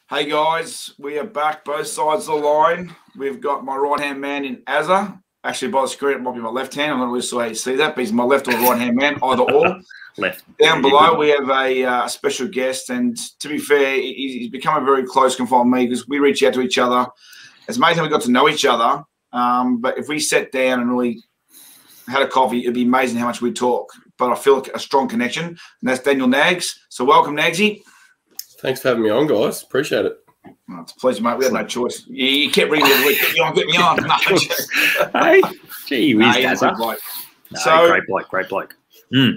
Hey guys, we are back, both sides of the line. We've got my right-hand man in Azza. Actually, by the screen, it might be my left hand. I'm not really sure how you see that, but he's my left or right-hand man, either or. Left. Down below, we have a special guest, and to be fair, he's become a very close confidant of me because we reach out to each other. It's amazing we got to know each other, but if we sat down and really had a coffee, it'd be amazing how much we'd talk. But I feel like a strong connection, and that's Daniel Nags. So welcome, Nagsy. Thanks for having me on, guys. Appreciate it. Oh, it's a pleasure, mate. We had no choice. You kept ringing every week. Get me on. No, hey, gee whiz, great bloke.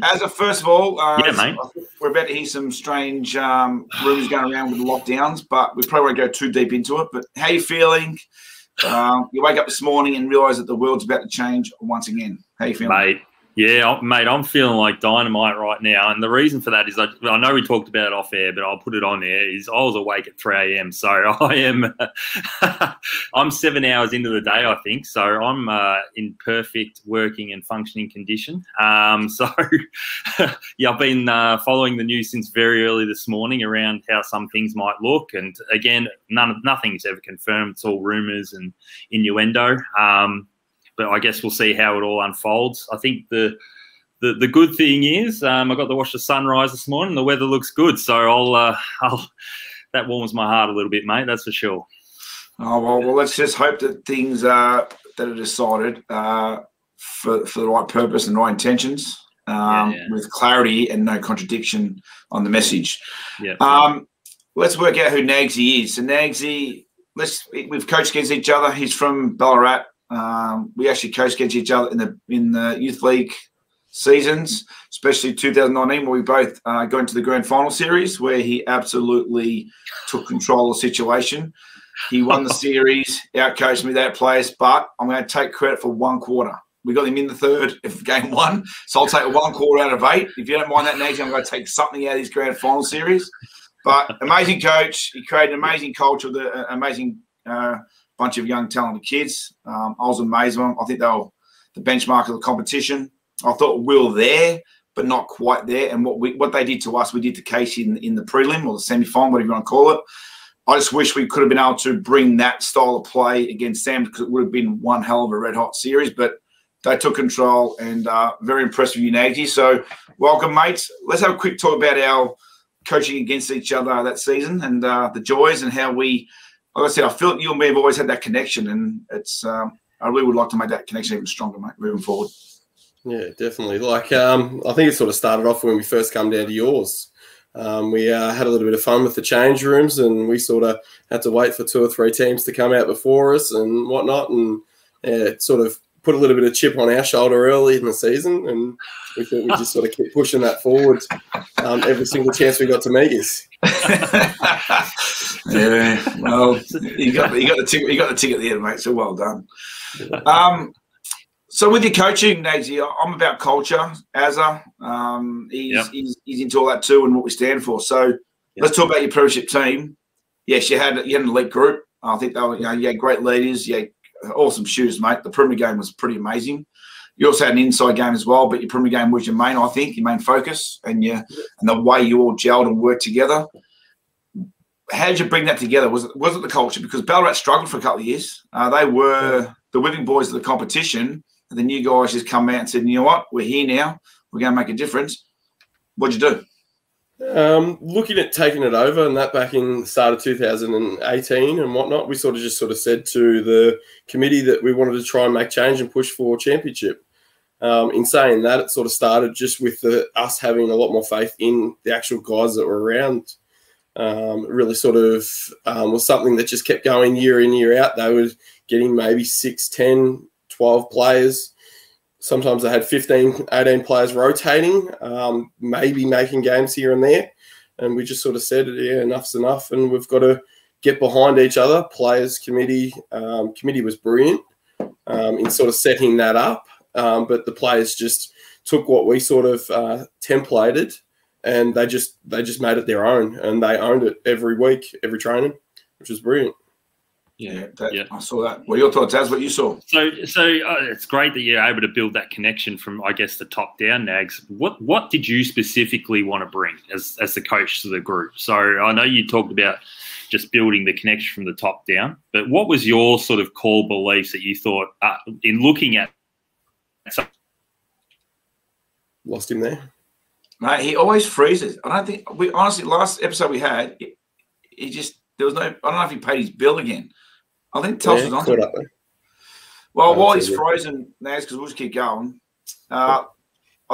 As a first of all, yeah, mate. We're about to hear some strange rumours going around with the lockdowns, but we probably won't go too deep into it. But how are you feeling? You wake up this morning and realise that the world's about to change once again. How are you feeling? Mate, yeah, mate, I'm feeling like dynamite right now. And the reason for that is I know we talked about it off air, but I'll put it on there, is I was awake at 3 a.m. So I am I'm 7 hours into the day, I think. So I'm in perfect working and functioning condition. So, yeah, I've been following the news since very early this morning around how some things might look. And, again, nothing's ever confirmed. It's all rumours and innuendo. But I guess we'll see how it all unfolds. I think the good thing is I got to watch the sunrise this morning. The weather looks good, so that warms my heart a little bit, mate. That's for sure. Oh well, let's just hope that things that are decided for the right purpose and right intentions, with clarity and no contradiction on the message. Yeah. Let's work out who Nagsy is. So Nagsy, we've coached against each other. He's from Ballarat. We actually coached against each other in the youth league seasons, especially 2019, where we both got into the grand final series, where he absolutely took control of the situation. He won the series, outcoached me that place, but I'm going to take credit for one quarter. We got him in the third of game one, so I'll take 1 quarter out of 8. If you don't mind that, Nagsy, I'm going to take something out of this grand final series. But amazing coach. He created an amazing culture with an amazing bunch of young, talented kids. I was amazed with them. I think they were the benchmark of the competition. I thought we were there, but not quite there. And what they did to us, we did to Casey in the prelim or the semi-final, whatever you want to call it. I just wish we could have been able to bring that style of play against them, because it would have been one hell of a red-hot series. But they took control, and very impressed with you, Nagsy. So welcome, mates. Let's have a quick talk about our coaching against each other that season and the joys and how we – like I said, I feel like you and me have always had that connection, and it's I really would like to make that connection even stronger, mate, moving forward. Yeah, definitely. Like, I think it sort of started off when we first come down to yours. We had a little bit of fun with the change rooms, and we sort of had to wait for 2 or 3 teams to come out before us and whatnot, and it sort of put a little bit of chip on our shoulder early in the season, and we thought we'd just sort of keep pushing that forward every single chance we got to meet us. Yeah, well, you got the ticket at the end, mate. So well done. So with your coaching, Nagsy, I'm about culture. Azza, he's into all that too, and what we stand for. So let's talk about your premiership team. Yes, you had an elite group. I think they were, you had great leaders. You had awesome shooters, mate. The Premier game was pretty amazing. You also had an inside game as well, but your Premier game was your main, I think, your main focus, and the way you all gelled and worked together. How did you bring that together? Was it the culture? Because Ballarat struggled for a couple of years. They were the whipping boys of the competition, and then you guys just come out and said, you know what, we're here now. We're going to make a difference. What'd you do? Looking at taking it over, and that back in the start of 2018 and whatnot, we sort of said to the committee that we wanted to try and make change and push for championship. In saying that, it sort of started just with us having a lot more faith in the actual guys that were around. It really sort of was something that just kept going year in, year out. They were getting maybe 6, 10, 12 players. Sometimes they had 15, 18 players rotating, maybe making games here and there. And we just sort of said, yeah, enough's enough. And we've got to get behind each other. Players, committee. Committee was brilliant in sort of setting that up. But the players just took what we sort of templated, and they just made it their own, and they owned it every week, every training, which was brilliant. Yeah, I saw that. What are your thoughts? That's what you saw. So it's great that you're able to build that connection from, I guess, the top down, Nags. What did you specifically want to bring as the coach to the group? So I know you talked about just building the connection from the top down. But what was your sort of core beliefs that you thought in looking at? Lost him there. Mate, he always freezes. I don't think we honestly last episode we had, he just there was no. I don't know if he paid his bill again. I think Tels was on to it. Well, while he's frozen, Nags, because we'll just keep going. I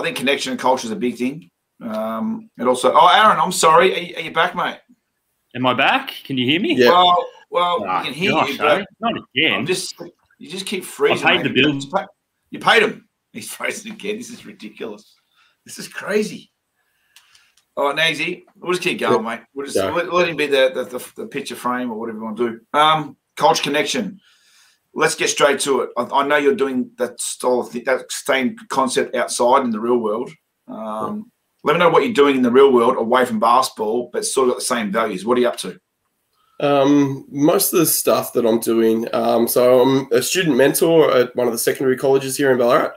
think connection and culture is a big thing. And also, Aaron, I'm sorry. Are you back, mate? Am I back? Can you hear me? Yeah. Well, I can hear you, but not again. You just keep freezing. I paid the bill. You paid him. He's frozen again. This is ridiculous. This is crazy. All right, Nagsy, we'll just keep going, mate. We'll just let him be the picture frame or whatever you want to do. Culture connection. Let's get straight to it. I know you're doing that style of that same concept outside in the real world. Let me know what you're doing in the real world away from basketball, but sort of got the same values. What are you up to? Most of the stuff that I'm doing. So I'm a student mentor at one of the secondary colleges here in Ballarat.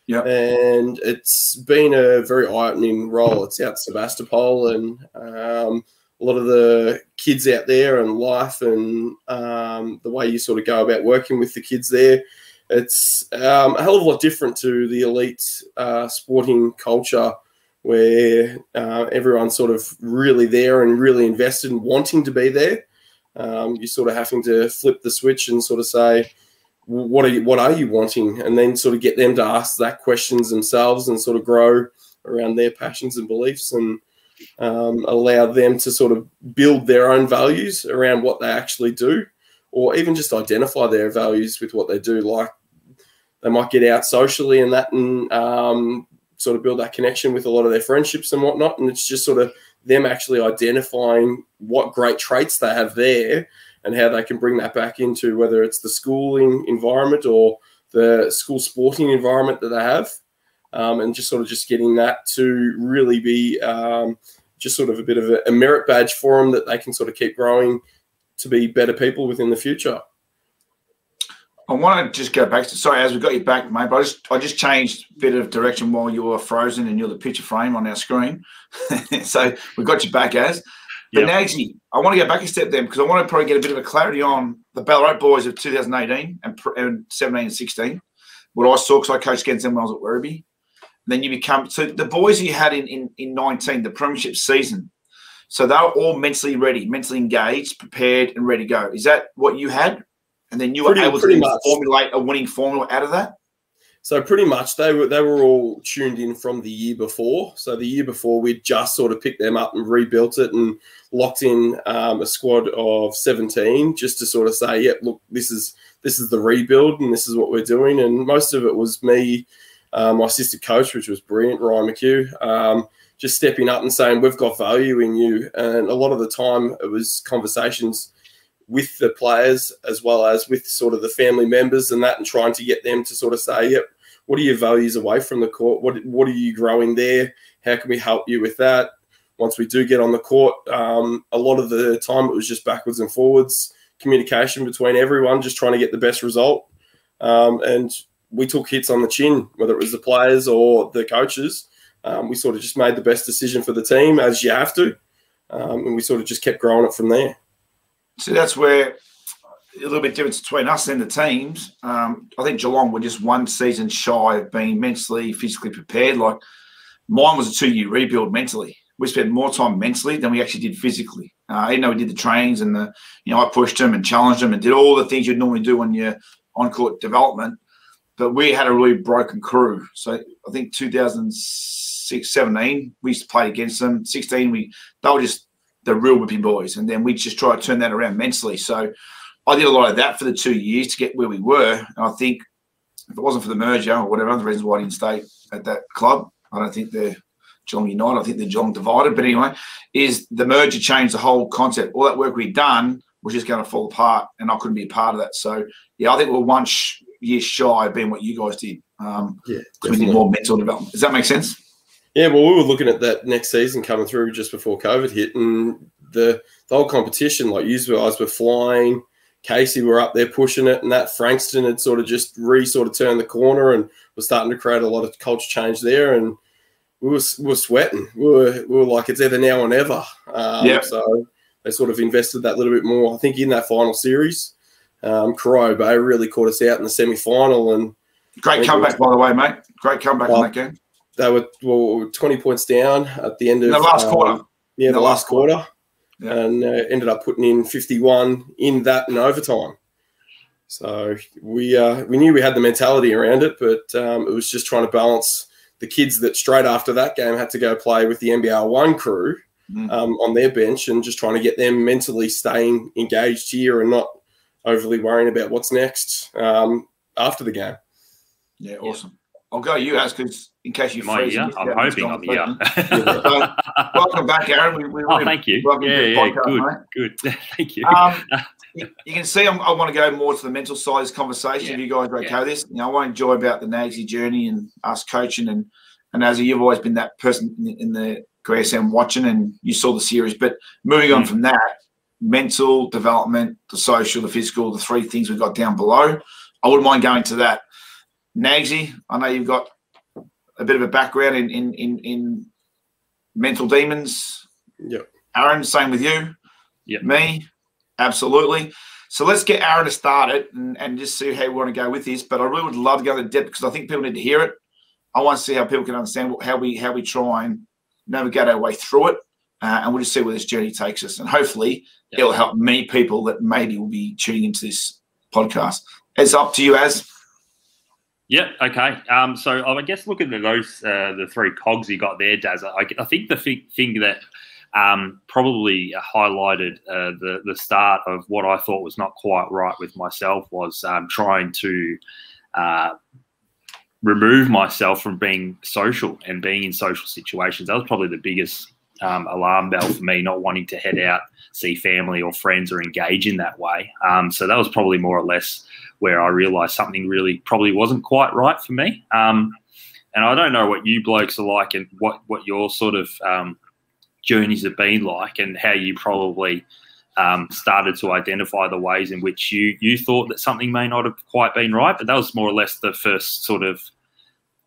Yeah, and it's been a very eye-opening role. It's out Sebastopol, and a lot of the kids out there and life and the way you sort of go about working with the kids there. It's a hell of a lot different to the elite sporting culture where everyone's sort of really there and really invested and wanting to be there. You're sort of having to flip the switch and sort of say, what are you wanting? And then sort of get them to ask that questions themselves and sort of grow around their passions and beliefs and allow them to sort of build their own values around what they actually do, or even just identify their values with what they do. Like they might get out socially and that and sort of build that connection with a lot of their friendships and whatnot. And it's just sort of them actually identifying what great traits they have there and how they can bring that back into whether it's the schooling environment or the school sporting environment that they have, and just sort of just getting that to really be just sort of a bit of a merit badge for them that they can sort of keep growing to be better people within the future. I want to just go back to, sorry, as we got you back, mate, but I just changed a bit of direction while you were frozen and you're the picture frame on our screen. So we got you back as. But Nagsy, I want to go back a step then because I want to probably get a bit of a clarity on the Ballarat boys of 2018 and 17 and 16. What I saw, because I coached against them when I was at Werribee. And then you become, so the boys you had in 19, the premiership season, so they were all mentally ready, mentally engaged, prepared and ready to go. Is that what you had? And then you were able to formulate a winning formula out of that? So pretty much they were all tuned in from the year before. So the year before we'd just sort of picked them up and rebuilt it and locked in a squad of 17 just to sort of say, yep, look, this is the rebuild and this is what we're doing. And most of it was me, my assistant coach, which was brilliant, Ryan McHugh, just stepping up and saying, we've got value in you. And a lot of the time it was conversations with the players as well as with sort of the family members and that, and trying to get them to sort of say, yep, what are your values away from the court? What are you growing there? How can we help you with that? Once we do get on the court, a lot of the time it was just backwards and forwards, communication between everyone, just trying to get the best result. And we took hits on the chin, whether it was the players or the coaches. We sort of just made the best decision for the team, as you have to. And we sort of just kept growing it from there. So that's where a little bit difference between us and the teams. I think Geelong were just one season shy of being mentally, physically prepared. Like mine was a 2-year rebuild mentally. We spent more time mentally than we actually did physically. Even though we did the trains and I pushed them and challenged them and did all the things you'd normally do when you're on-court development. But we had a really broken crew. So I think 2006, 17, we used to play against them. 16, they were just the real whipping boys. And then we just try to turn that around mentally. So I did a lot of that for the 2 years to get where we were. And I think if it wasn't for the merger or whatever, the reasons why I didn't stay at that club, I don't think they're Geelong United. I think they're Geelong divided. But anyway, is the merger changed the whole concept. All that work we'd done was just going to fall apart, and I couldn't be a part of that. So, yeah, I think we're 1 year shy of being what you guys did. We did more mental development. Does that make sense? Yeah, well, we were looking at that next season coming through just before COVID hit, and the whole competition, like you guys were flying. Casey were up there pushing it, and that Frankston had sort of just turned the corner and was starting to create a lot of culture change there. And we were sweating. We were like, it's either now or never. So they sort of invested that little bit more. I think in that final series, Corio Bay really caught us out in the semi-final. And great comeback, by the way, mate. Great comeback in that game. They were 20 points down at the end of the last quarter. Yeah, the last quarter. Yeah. And ended up putting in 51 in that in overtime. So we knew we had the mentality around it, but it was just trying to balance the kids that straight after that game had to go play with the NBR1 crew on their bench, and just trying to get them mentally staying engaged here and not overly worrying about what's next after the game. Yeah, awesome. I'll go you, Az, because in case you freeze. I'm hoping I'm here. So, welcome back, Aaron. Thank you. Good. Thank you. You can see I want to go more to the mental side of this conversation. If you guys are okay with this, I want to enjoy about the Nagsy journey and us coaching. And as you've always been that person in the GSM watching, and you saw the series. But moving on from that, mental development, the social, the physical, the three things we've got down below. I wouldn't mind going to that. Nagsy, I know you've got a bit of a background in mental demons. Yep. Aaron, same with you. Yep. Me, absolutely. So let's get Aaron to start it and just see how we want to go with this. But I really would love to go into depth because I think people need to hear it. I want to see how people can understand how we try and navigate our way through it, and we'll just see where this journey takes us. And hopefully it'll help many people that maybe will be tuning into this podcast. It's up to you, Az. Yeah. Okay. So I guess looking at those, the three cogs you got there, Daz, I think the thing that probably highlighted the start of what I thought was not quite right with myself was trying to remove myself from being social and being in social situations. That was probably the biggest alarm bell for me, not wanting to head out, see family or friends or engage in that way. So that was probably more or less where I realised something really probably wasn't quite right for me. And I don't know what you blokes are like and what your sort of journeys have been like, and how you probably started to identify the ways in which you thought that something may not have quite been right. But that was more or less the first sort of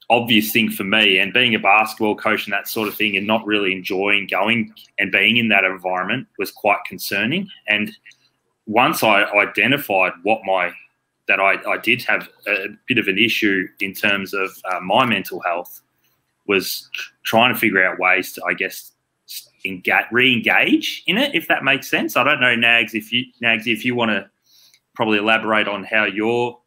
obvious thing for me. And being a basketball coach and that sort of thing and not really enjoying going and being in that environment was quite concerning. And once I identified that I did have a bit of an issue in terms of my mental health, was trying to figure out ways to, I guess, re-engage in it, if that makes sense. I don't know, Nags, if you want to probably elaborate on how your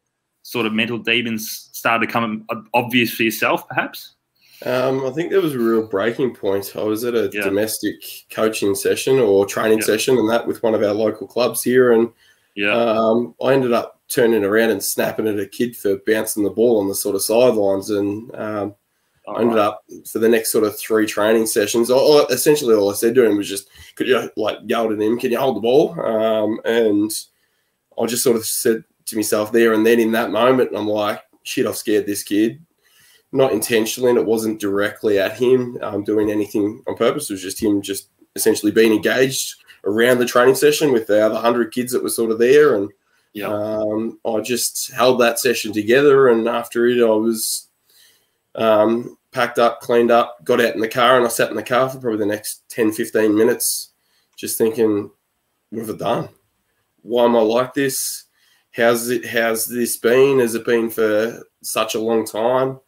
sort of mental demons started to become obvious for yourself, perhaps. I think there was a real breaking point. I was at a domestic coaching session or training session, and that with one of our local clubs here, and I ended up turning around and snapping at a kid for bouncing the ball on the sort of sidelines, and I ended up for the next sort of 3 training sessions. Essentially, all I said to him was just, "Could you yelled at him? Can you hold the ball?" And I just sort of said to myself there and then in that moment, I'm like, "Shit, I've scared this kid." Not intentionally, and it wasn't directly at him doing anything on purpose. It was just him just essentially being engaged around the training session with the other 100 kids that were sort of there, and I just held that session together. And after it, I was packed up, cleaned up, got out in the car, and I sat in the car for probably the next 10, 15 minutes just thinking, what have I done? Why am I like this? How's this been? Has it been for such a long time?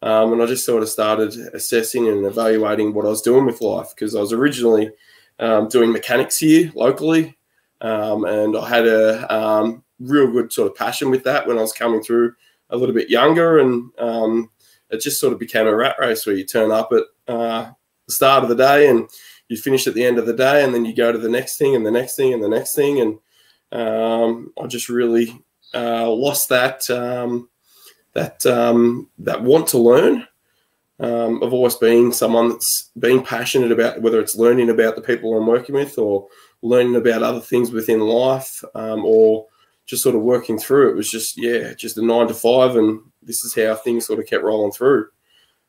And I just sort of started assessing and evaluating what I was doing with life, because I was originally doing mechanics here locally, and I had a real good sort of passion with that when I was coming through a little bit younger, and it just sort of became a rat race where you turn up at the start of the day and you finish at the end of the day, and then you go to the next thing and the next thing and the next thing, and I just really lost that want to learn. I've always been someone that's been passionate about whether it's learning about the people I'm working with or learning about other things within life, or just sort of working through. It was just a 9 to 5, and this is how things sort of kept rolling through.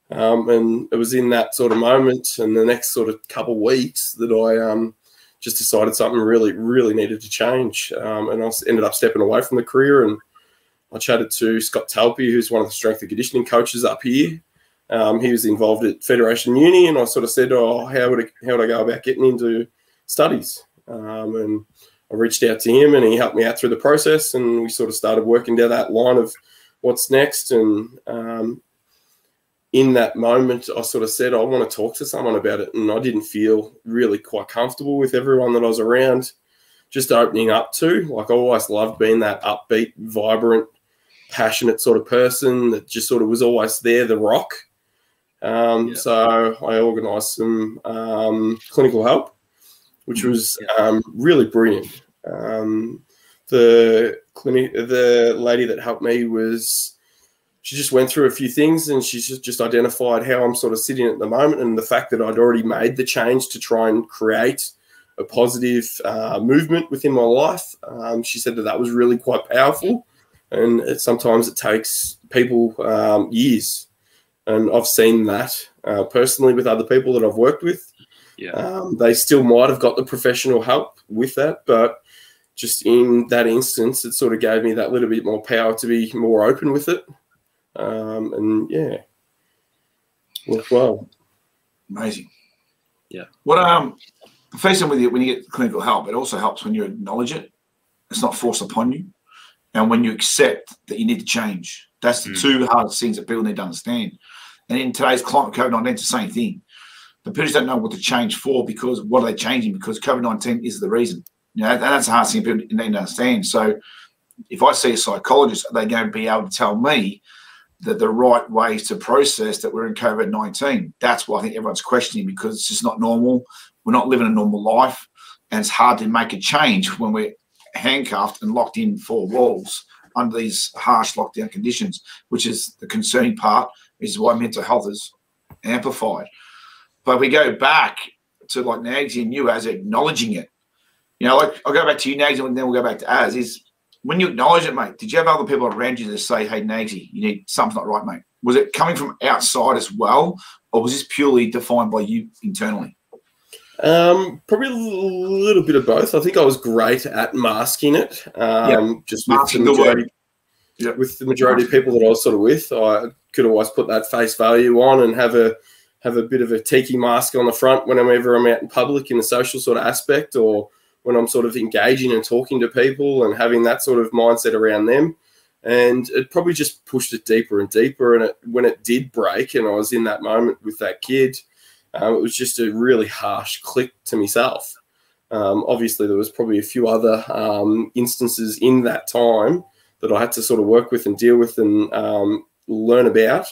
And it was in that sort of moment and the next sort of couple of weeks that I just decided something really, really needed to change. And I ended up stepping away from the career, and I chatted to Scott Talpy, who's one of the strength and conditioning coaches up here. He was involved at Federation Uni, and I sort of said, how would I go about getting into studies? And I reached out to him and he helped me out through the process, and we sort of started working down that line of what's next. And in that moment, I sort of said, I want to talk to someone about it. And I didn't feel really quite comfortable with everyone that I was around just opening up to. Like, I always loved being that upbeat, vibrant, passionate sort of person that just sort of was always there, the rock. So I organised some clinical help, which was really brilliant. The lady that helped me she just went through a few things, and she's just identified how I'm sort of sitting at the moment, and the fact that I'd already made the change to try and create a positive movement within my life. She said that was really quite powerful, and sometimes it takes people years. And I've seen that personally with other people that I've worked with. They still might have got the professional help with that, but just in that instance, it sort of gave me that little bit more power to be more open with it. And yeah, worked well. Amazing. Yeah. What first thing with you, when you get clinical help, it also helps when you acknowledge it. It's not forced upon you, and when you accept that you need to change. That's the two hardest things that people need to understand. And in today's climate, COVID-19, it's the same thing. The people don't know what to change for, because what are they changing? Because COVID-19 is the reason. You know, and that's the hardest thing people need to understand. So if I see a psychologist, are they going to be able to tell me that the right ways to process that we're in COVID-19? That's what I think everyone's questioning, because it's just not normal. We're not living a normal life, and it's hard to make a change when we're handcuffed and locked in four walls under these harsh lockdown conditions, which is the concerning part, is why mental health is amplified. But we go back to like Nagsy and you as acknowledging it. You know, like I'll go back to you, Nagsy, and then we'll go back to Az, is when you acknowledge it, mate, did you have other people around you to say, hey, Nagsy, you need something's not right, mate? Was it coming from outside as well, or was this purely defined by you internally? Probably a little bit of both. I think I was great at masking it. Just with the majority of people that I was sort of with, I could always put that face value on and have a bit of a tiki mask on the front whenever I'm out in public in the social sort of aspect, or when I'm sort of engaging and talking to people and having that sort of mindset around them. And it probably just pushed it deeper and deeper. And when it did break and I was in that moment with that kid, it was just a really harsh click to myself. Obviously, there was probably a few other instances in that time that I had to sort of work with and deal with and learn about.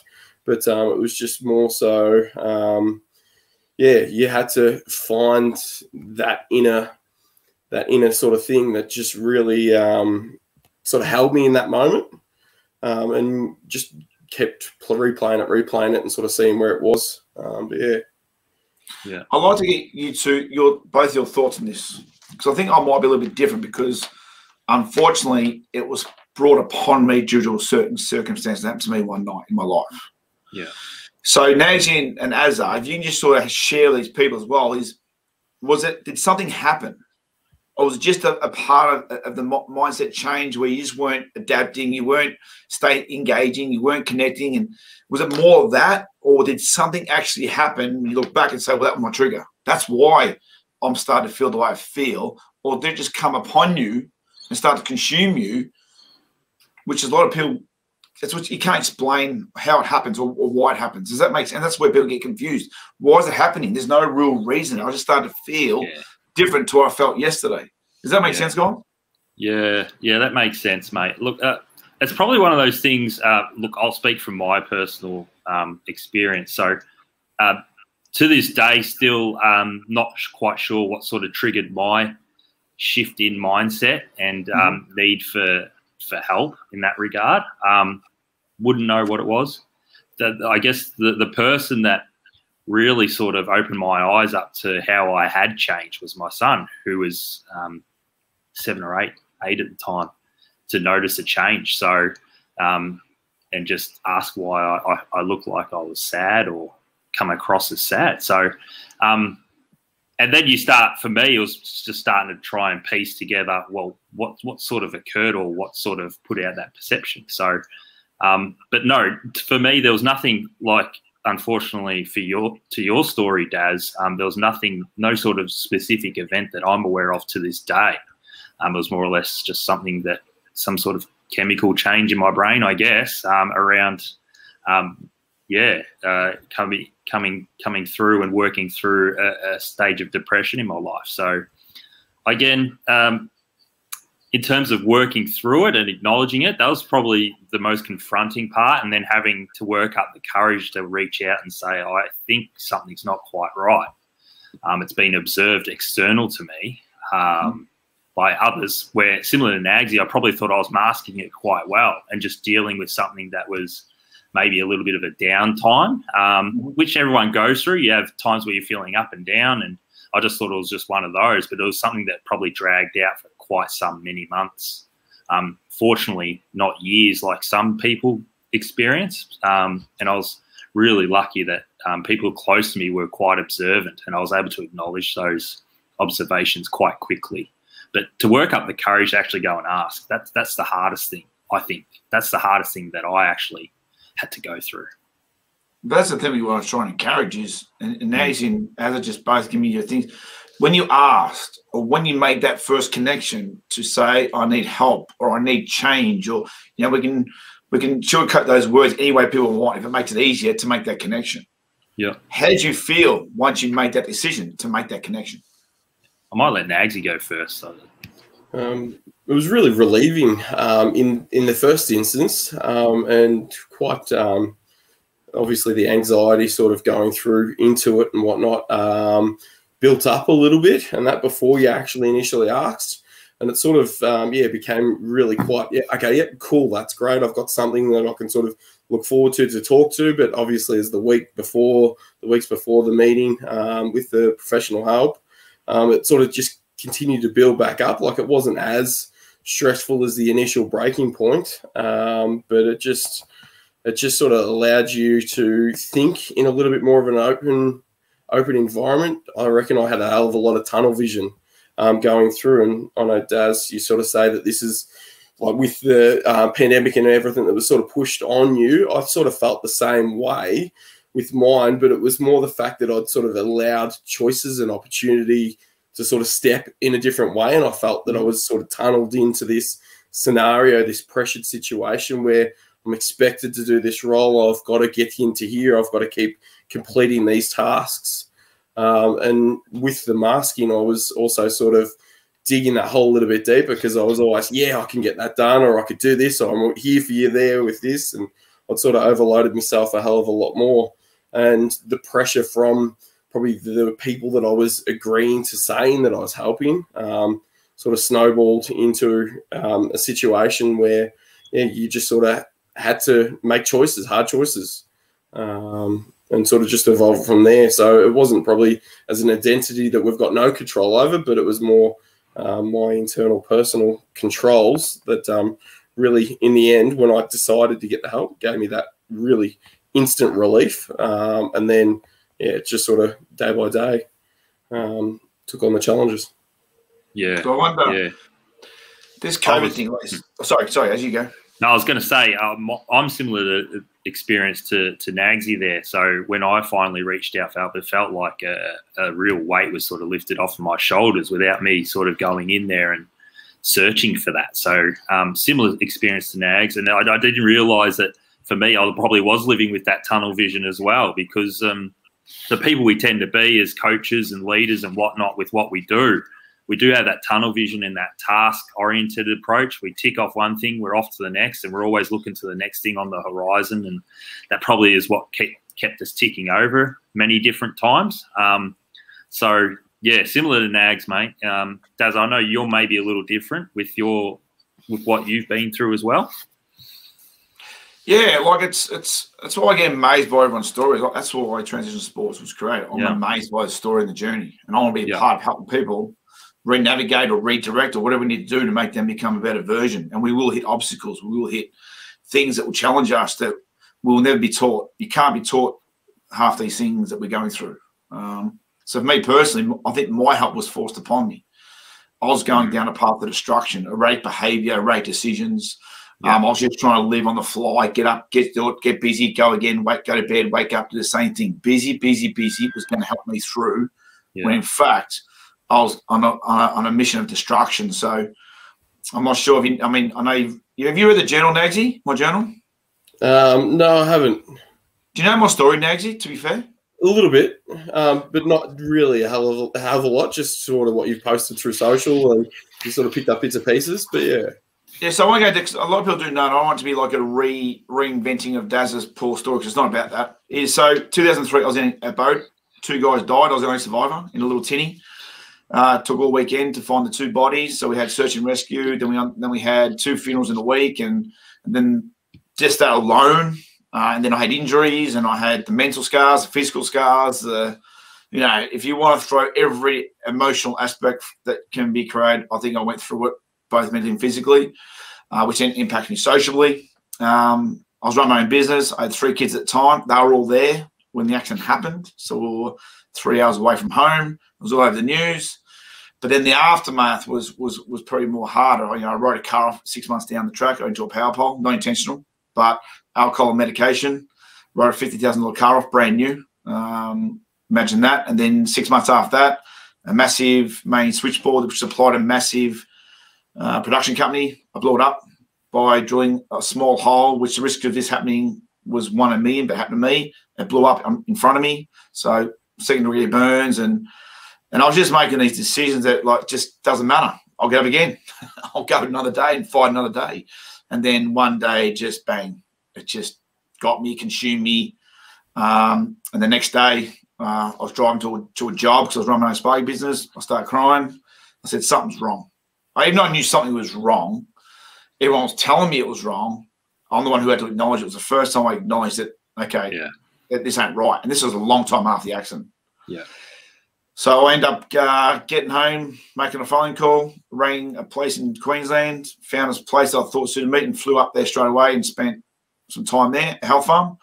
But it was just more so, you had to find that inner sort of thing that just really sort of held me in that moment, and just kept replaying it and sort of seeing where it was. But yeah. I'd like to get you to both your thoughts on this, because I think I might be a little bit different, because unfortunately it was brought upon me due to a certain circumstance that happened to me one night in my life. Yeah. So Nagsy and Azza, if you can just sort of share these people as well, did something happen? Or was it just a part of the mindset change where you just weren't adapting, you weren't engaging, you weren't connecting? And was it more of that, or did something actually happen and you look back and say, well, that was my trigger? That's why I'm starting to feel the way I feel. Or did it just come upon you and start to consume you, which is a lot of people, that's what you can't explain how it happens or why it happens. Does that make sense? And that's where people get confused. Why is it happening? There's no real reason. I just started to feel different to what I felt yesterday. Does that make sense, Gon? Yeah, that makes sense, mate. Look, it's probably one of those things. Look, I'll speak from my personal experience. So to this day, still not quite sure what sort of triggered my shift in mindset and need for help in that regard. Wouldn't know what it was. I guess the person that really sort of opened my eyes up to how I had changed was my son, who was 7 or 8 at the time, to notice a change. So, and just ask why I looked like I was sad or come across as sad. So, and then you start, for me, it was just starting to try and piece together, well, what sort of occurred or what sort of put out that perception. So, but no, for me, there was nothing like unfortunately for your story, Daz, there was no sort of specific event that I'm aware of to this day. It was more or less just something that some sort of chemical change in my brain, I guess, around coming through and working through a stage of depression in my life. So again, in terms of working through it and acknowledging it, that was probably the most confronting part. And then having to work up the courage to reach out and say, I think something's not quite right. It's been observed external to me by others, where similar to Nagsy, I probably thought I was masking it quite well and just dealing with something that was maybe a little bit of a downtime, which everyone goes through. You have times where you're feeling up and down, and I just thought it was just one of those, but it was something that probably dragged out for quite many months. Fortunately, not years like some people experience. And I was really lucky that people close to me were quite observant, and I was able to acknowledge those observations quite quickly. But to work up the courage to actually go and ask, that's the hardest thing, I think. That's the hardest thing that I actually had to go through. But that's the thing we want to try and encourage is, and Nagsy and Azza just both give me your things. When you asked, or when you made that first connection to say, I need help, or I need change, or, you know, we can sugarcoat those words any way people want if it makes it easier to make that connection. Yeah. How did you feel once you made that decision to make that connection? I might let Nagsy go first. So. It was really relieving in the first instance, and quite obviously the anxiety sort of going through into it and whatnot built up a little bit, and that before you actually initially asked. And it sort of, became really quite, cool, that's great. I've got something that I can sort of look forward to talk to. But obviously as the weeks before the meeting with the professional help, it sort of just continued to build back up. Like it wasn't as stressful as the initial breaking point, but it just sort of allowed you to think in a little bit more of an open environment. I reckon I had a hell of a lot of tunnel vision going through. And I know, Daz, you sort of say that this is like with the pandemic and everything that was sort of pushed on you. I sort of felt the same way with mine, but it was more the fact that I'd sort of allowed choices and opportunity to sort of step in a different way. And I felt that I was sort of tunneled into this scenario, this pressured situation where I'm expected to do this role. I've got to get into here. I've got to keep completing these tasks. And with the masking, I was also sort of digging that hole a little bit deeper because I was always, I can get that done, or I could do this, or I'm here for you there with this. And I'd sort of overloaded myself a hell of a lot more. And the pressure from probably the people that I was agreeing to saying that I was helping sort of snowballed into a situation where you just sort of had to make choices, hard choices, and sort of just evolved from there. So it wasn't probably as an identity that we've got no control over, but it was more my internal personal controls that really, in the end, when I decided to get the help, gave me that really instant relief. And then, just sort of day by day took on the challenges. Yeah. So I wonder, this COVID thing, sorry, as you go. No, I was going to say, I'm similar to experience to Nagsy there. So when I finally reached out for help, it felt like a real weight was sort of lifted off of my shoulders without me sort of going in there and searching for that. So similar experience to Nags. And I didn't realise that for me, I probably was living with that tunnel vision as well, because the people we tend to be as coaches and leaders and whatnot with what we do have that tunnel vision and that task-oriented approach. We tick off one thing, we're off to the next, and we're always looking to the next thing on the horizon. And that probably is what kept us ticking over many different times. So, similar to Nags, mate. Daz, I know you're maybe a little different with what you've been through as well. Yeah, like it's why I get amazed by everyone's stories. Like, that's why Transition Sports was created. I'm amazed by the story and the journey, and I want to be a part of helping people re-navigate or redirect or whatever we need to do to make them become a better version. And we will hit obstacles. We will hit things that will challenge us that we will never be taught. You can't be taught half these things that we're going through. So for me personally, I think my help was forced upon me. I was going down a path of destruction, errate behaviour, errate decisions, Yeah. I was just trying to live on the fly, get up, get busy, go again, go to bed, wake up, do the same thing. Busy was going to help me through. Yeah. When in fact, I was on a mission of destruction. So I'm not sure if I know have you read the journal, Nagsy? My journal? No, I haven't. Do you know my story, Nagsy, to be fair? A little bit, but not really a hell of a lot, just sort of what you've posted through social and you sort of picked up bits and pieces, but yeah. Yeah, so I want to go. A lot of people do know. I want it to be like a reinventing of Daz's poor story because it's not about that. So 2003, I was in a boat. 2 guys died. I was the only survivor in a little tinny. Took all weekend to find the 2 bodies. So we had search and rescue. Then we had 2 funerals in a week, and then just that alone. And then I had injuries, and I had the mental scars, the physical scars. If you want to throw every emotional aspect that can be created, I think I went through it, both mentally and physically, which then impacted me socially. I was running my own business. I had 3 kids at the time. They were all there when the accident happened. So we were 3 hours away from home. It was all over the news. But then the aftermath was probably more harder. I rode a car off 6 months down the track into a power pole, not intentional, but alcohol and medication. Rode a $50,000 car off, brand new. Imagine that. And then 6 months after that, a massive main switchboard which supplied a massive production company. I blew it up by drilling a small hole, which the risk of this happening was 1 in a million, but happened to me. It blew up in front of me. So second-degree burns. And I was just making these decisions that, just doesn't matter. I'll get up again. I'll go another day and fight another day. And then one day, just bang, it just got me, consumed me. And the next day, I was driving to a job because I was running my own sparking business. I started crying. I said, something's wrong. Even though I knew something was wrong, everyone was telling me it was wrong. I'm the one who had to acknowledge it. It was the first time I acknowledged that, okay, this ain't right. And this was a long time after the accident. Yeah. So I ended up getting home, making a phone call, rang a place in Queensland, found a place I thought suited me and flew up there straight away and spent some time there, a health farm.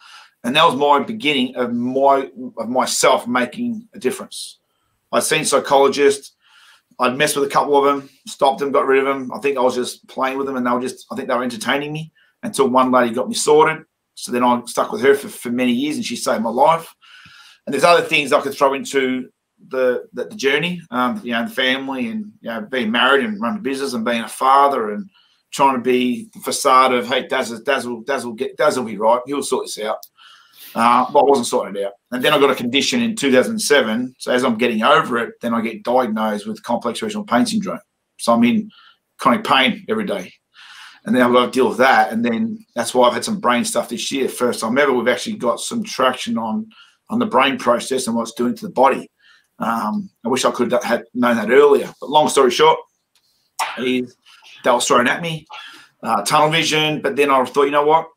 And that was my beginning of myself making a difference. I'd seen psychologists. I'd messed with a couple of them, stopped them, got rid of them. I think I was just playing with them and I think they were entertaining me until one lady got me sorted. So then I stuck with her for many years and she saved my life. And there's other things I could throw into the journey, the family and, being married and running a business and being a father and trying to be the facade of, hey, Daz will be right. He'll sort this out. But I wasn't sorting it out. And then I got a condition in 2007. So as I'm getting over it, then I get diagnosed with complex regional pain syndrome. So I'm in chronic pain every day. And then I've got to deal with that. And then that's why I've had some brain stuff this year. First time ever, we've actually got some traction on the brain process and what it's doing to the body. I wish I could have known that earlier. But long story short, that was thrown at me. Tunnel vision. But then I thought, you know what?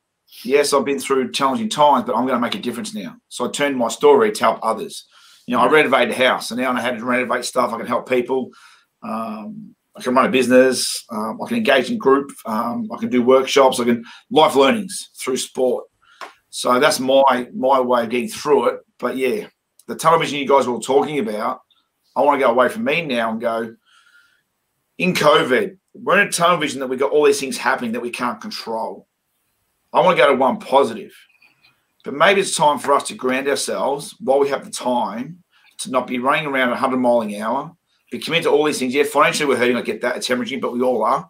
Yes, I've been through challenging times, but I'm going to make a difference now. So I turned my story to help others. I renovated a house, and now I know how to renovate stuff. I can help people. I can run a business. I can engage in group. I can do workshops. I can life learnings through sport. So that's my way of getting through it. But yeah, the television you guys were all talking about, I want to go away from me now and go, in COVID, we're in a television that we've got all these things happening that we can't control. I want to go to one positive. But maybe it's time for us to ground ourselves while we have the time to not be running around at 100 miles an hour, be committed to all these things. Yeah, financially we're hurting, I get that, it's hemorrhaging, but we all are.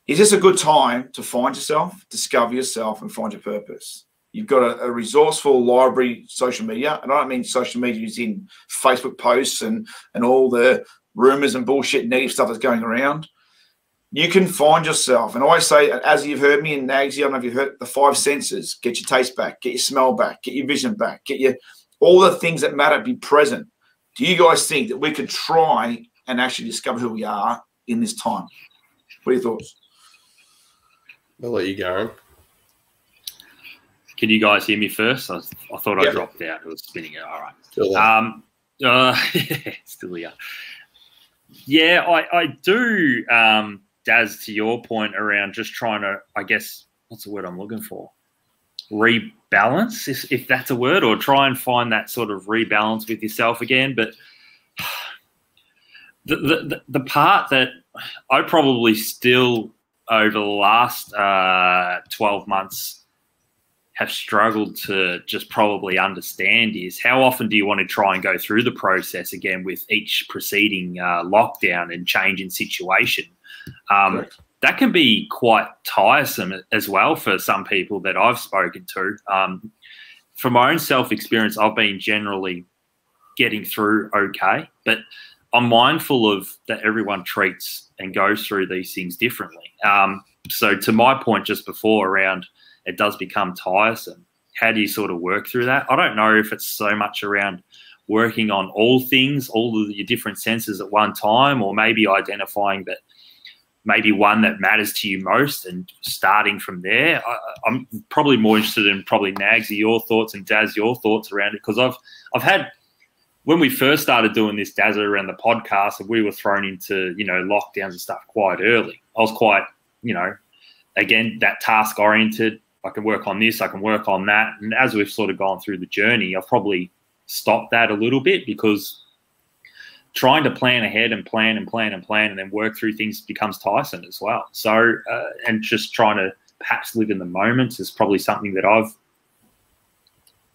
Is this a good time to find yourself, discover yourself, and find your purpose? You've got a resourceful library, social media, and I don't mean social media as in Facebook posts and all the rumors and bullshit negative stuff that's going around. You can find yourself. And I always say, as you've heard me in Nagsy, I don't know if you've heard the 5 senses, get your taste back, get your smell back, get your vision back, all the things that matter, be present. Do you guys think that we could try and actually discover who we are in this time? What are your thoughts? I'll let you go. Can you guys hear me first? I thought I dropped out. It was spinning it. All right. Still here. Yeah, I do, Daz, to your point around just trying to, I guess, what's the word I'm looking for? Rebalance, if that's a word, or try and find that sort of rebalance with yourself again. But the part that I probably still over the last 12 months have struggled to just probably understand is how often do you want to try and go through the process again with each preceding lockdown and change in situation? That can be quite tiresome as well for some people that I've spoken to. From my own self-experience, I've been generally getting through okay, but I'm mindful of that everyone treats and goes through these things differently. So to my point just before around it does become tiresome, how do you sort of work through that? I don't know if it's so much around working on all things, all of your different senses at one time, or maybe identifying that maybe one that matters to you most and starting from there. I'm probably more interested in probably Nagsy, your thoughts, and Daz, your thoughts around it, because I've had, when we first started doing this, Daz, around the podcast, and we were thrown into, lockdowns and stuff quite early. I was quite, again, that task oriented. I can work on this, I can work on that. And as we've sort of gone through the journey, I've probably stopped that a little bit, because trying to plan ahead and plan and then work through things becomes tiresome as well. So, and just trying to perhaps live in the moment is probably something that I've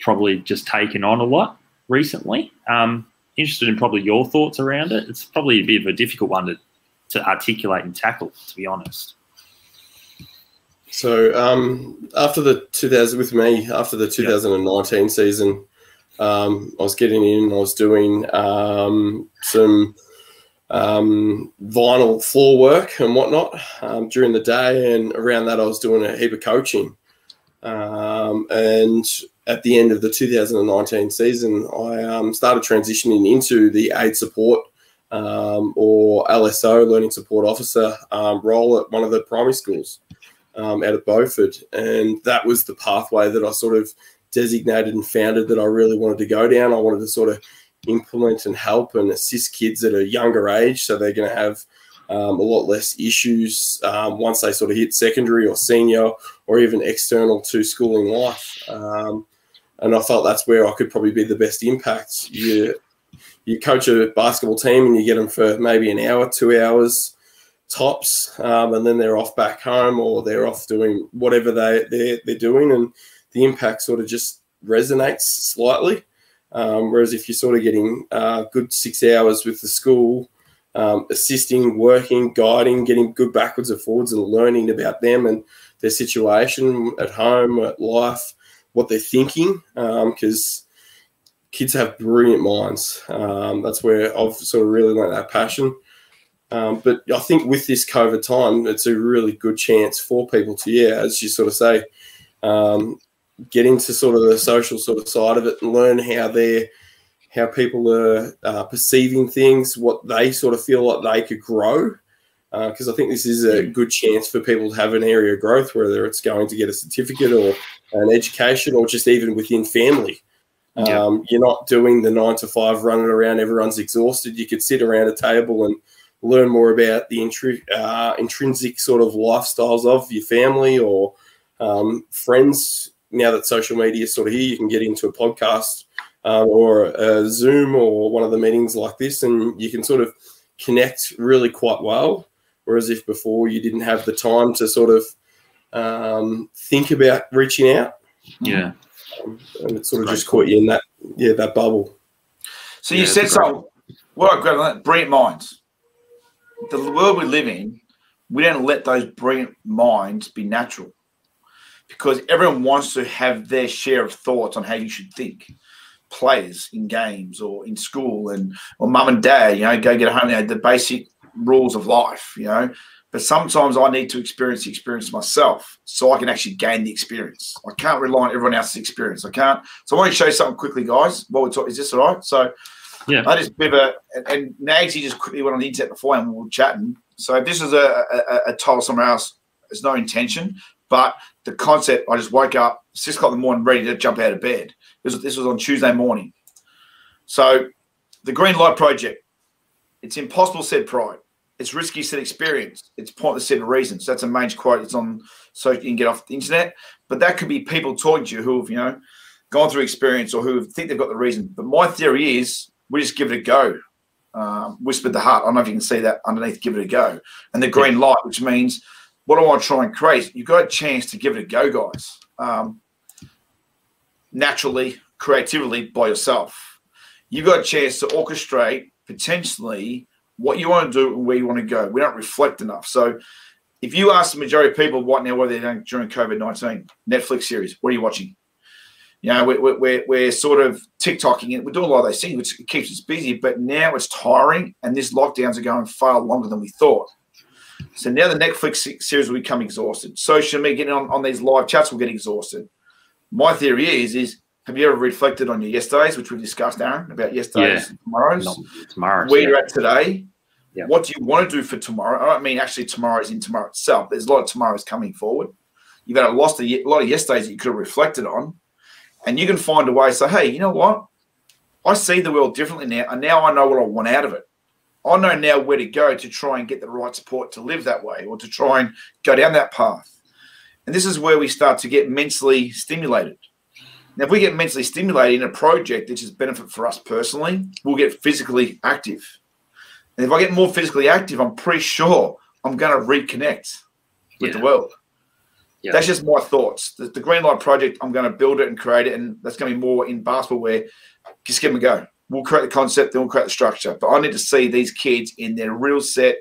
probably just taken on a lot recently. Interested in probably your thoughts around it. It's probably a bit of a difficult one to articulate and tackle, to be honest. So after the 2019 season, I was getting in, I was doing some vinyl floor work and whatnot during the day, and around that I was doing a heap of coaching. And at the end of the 2019 season, I started transitioning into the aid support or LSO, Learning Support Officer role at one of the primary schools out of Beaufort. And that was the pathway that I sort of designated and founded that I really wanted to go down. I wanted to sort of implement and help and assist kids at a younger age, so they're going to have a lot less issues once they sort of hit secondary or senior or even external to schooling life. And I felt that's where I could probably be the best impact. You coach a basketball team and you get them for maybe an hour, 2 hours tops, and then they're off back home or they're off doing whatever they're doing, and the impact sort of just resonates slightly. Whereas if you're sort of getting a good 6 hours with the school, assisting, working, guiding, getting good backwards and forwards and learning about them and their situation at home, at life, what they're thinking, because kids have brilliant minds. That's where I've sort of really learned that passion. But I think with this COVID time, it's a really good chance for people to, as you sort of say, get into sort of the social sort of side of it and learn how people are perceiving things, what they sort of feel like they could grow. Because I think this is a good chance for people to have an area of growth, whether it's going to get a certificate or an education or just even within family. You're not doing the 9 to 5 running around, everyone's exhausted. You could sit around a table and learn more about the intrinsic sort of lifestyles of your family or friends. Now that social media is sort of here, you can get into a podcast or a Zoom or one of the meetings like this, and you can sort of connect really quite well. Whereas if before you didn't have the time to sort of think about reaching out. Yeah. And it sort of just caught you in that bubble. So you said something, what I grabbed on that, brilliant minds. The world we live in, we don't let those brilliant minds be natural, because everyone wants to have their share of thoughts on how you should think. Players in games or in school or mum and dad, go get home, the basic rules of life, But sometimes I need to experience the experience myself so I can actually gain the experience. I can't rely on everyone else's experience. I can't. So I want to show you something quickly, guys. While we're talking, is this all right? So yeah, I just and Nagsy just quickly went on the internet before and we were chatting. So if this is a title somewhere else, it's no intention, but the concept, I just woke up 6 o'clock in the morning ready to jump out of bed. This was on Tuesday morning. So the Green Light Project, it's impossible said pride. It's risky said experience. It's pointless said reasons. That's a major quote. It's on, so you can get off the internet. But that could be people talking to you who have, gone through experience or who think they've got the reason. But my theory is we just give it a go. Whispered the heart. I don't know if you can see that underneath, give it a go. And the green light, which means what I want to try and create, you've got a chance to give it a go, guys. Naturally, creatively, by yourself. You've got a chance to orchestrate potentially what you want to do and where you want to go. We don't reflect enough. So if you ask the majority of people what are they doing during COVID-19, Netflix series, what are you watching? You know, we're sort of TikToking it. We're doing a lot of those things, which keeps us busy, but now it's tiring, and these lockdowns are going far longer than we thought. So now the Netflix series will become exhausted. Social media, getting on these live chats will get exhausted. My theory is have you ever reflected on your yesterdays, which we've discussed, Aaron, about yesterdays and tomorrows? Where you're at today. Yeah. What do you want to do for tomorrow? I don't mean actually tomorrow's in tomorrow itself. There's a lot of tomorrows coming forward. You've had a lot of yesterdays that you could have reflected on. And you can find a way to say, hey, you know what? I see the world differently now, and now I know what I want out of it. I know now where to go to try and get the right support to live that way or to try and go down that path. And this is where we start to get mentally stimulated. Now, if we get mentally stimulated in a project that is benefit for us personally, we'll get physically active. And if I get more physically active, I'm pretty sure I'm going to reconnect with the world. Yeah. That's just my thoughts. The Greenlight Project, I'm going to build it and create it, and that's going to be more in basketball where just give them a go. We'll create the concept, then we'll create the structure. But I need to see these kids in their real set,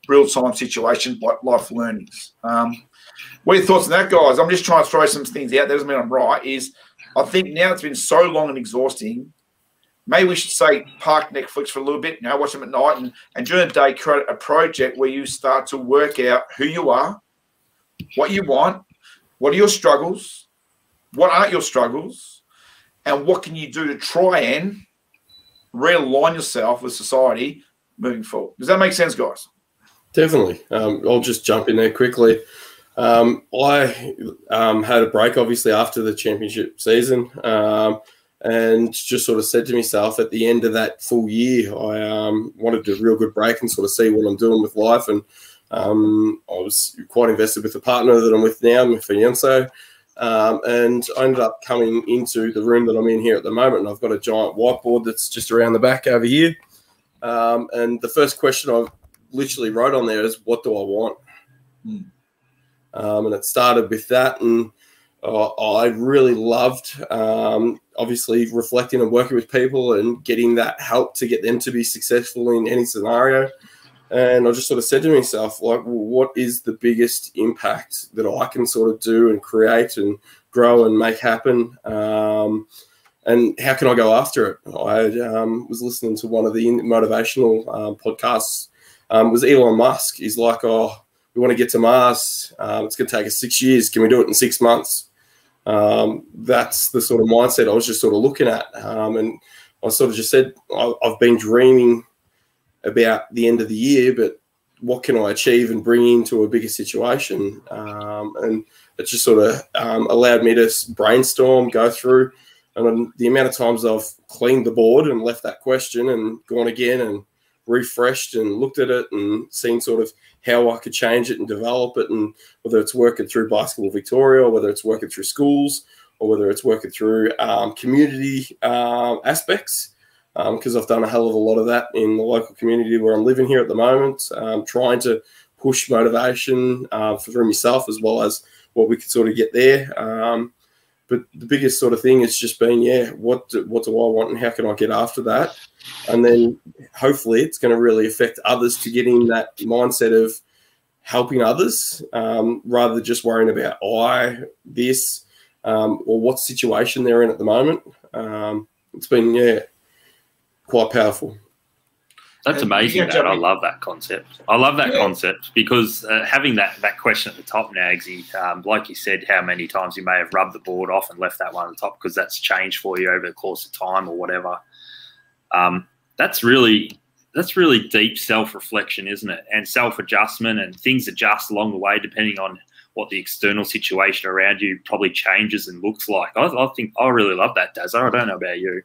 real-time situation, like life learnings. What are your thoughts on that, guys? I'm just trying to throw some things out. That doesn't mean I'm right. I think now it's been so long and exhausting, maybe we should say park Netflix for a little bit, watch them at night, and during the day create a project where you start to work out who you are, what you want, what are your struggles, what aren't your struggles, and what can you do to try and realign yourself with society moving forward. Does that make sense, guys? Definitely. I'll just jump in there quickly. I had a break, obviously, after the championship season, and just sort of said to myself at the end of that full year, I wanted a real good break and sort of see what I'm doing with life. And I was quite invested with the partner that I'm with now, my fiance, and I ended up coming into the room that I'm in here at the moment, and I've got a giant whiteboard that's just around the back over here. And the first question I literally wrote on there is, what do I want? And it started with that, and I really loved, obviously, reflecting and working with people and getting that help to get them to be successful in any scenario. And I just sort of said to myself, like, well, what is the biggest impact that I can sort of do and create and grow and make happen? And how can I go after it? I was listening to one of the motivational podcasts. It was Elon Musk. He's like, oh, we want to get to Mars. It's going to take us 6 years. Can we do it in 6 months? That's the sort of mindset I was just sort of looking at. And I sort of just said, I've been dreaming about the end of the year, but what can I achieve and bring into a bigger situation? And it just sort of allowed me to brainstorm, go through. And the amount of times I've cleaned the board and left that question and gone again and refreshed and looked at it and seen sort of how I could change it and develop it, and whether it's working through Basketball Victoria, or whether it's working through schools, or whether it's working through community aspects, because I've done a hell of a lot of that in the local community where I'm living here at the moment, trying to push motivation through myself as well as what we could sort of get there. But the biggest sort of thing is just being, what do I want and how can I get after that? And then hopefully it's going to really affect others to get in that mindset of helping others rather than just worrying about this or what situation they're in at the moment. It's been, quite powerful. That's amazing, Dad. I love that concept. I love that concept because having that question at the top, Nagsy, like you said, how many times you may have rubbed the board off and left that one at the top because that's changed for you over the course of time or whatever. That's really deep self-reflection, isn't it? And self-adjustment, and things adjust along the way depending on what the external situation around you probably changes and looks like. I think I really love that, Dazza. I don't know about you.